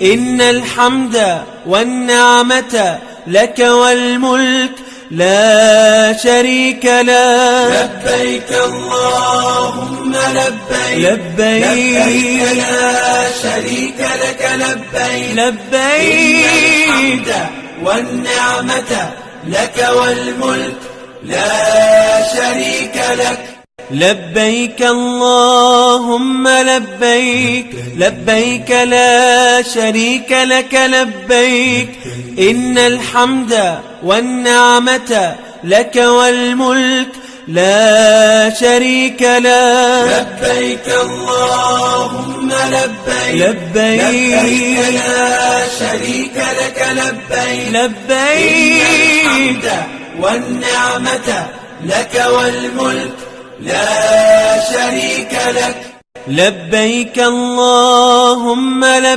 إن الحمد والنعمة لك والملك لا شريك لك. لبيك اللهم لبيك لبيك لا شريك لك لبيك لبيك الحمد والنعمة لك والملك لا شريك لك. لبيك اللهم لبيك لبيك لا شريك لك لبيك إن الحمد والنعمة لك والملك لا شريك لك. لبيك اللهم لبيك لبيك لا شريك لك لبيك لبيك الحمد والنعمة لك والملك لا شريك لك. لبيك اللهم لبيك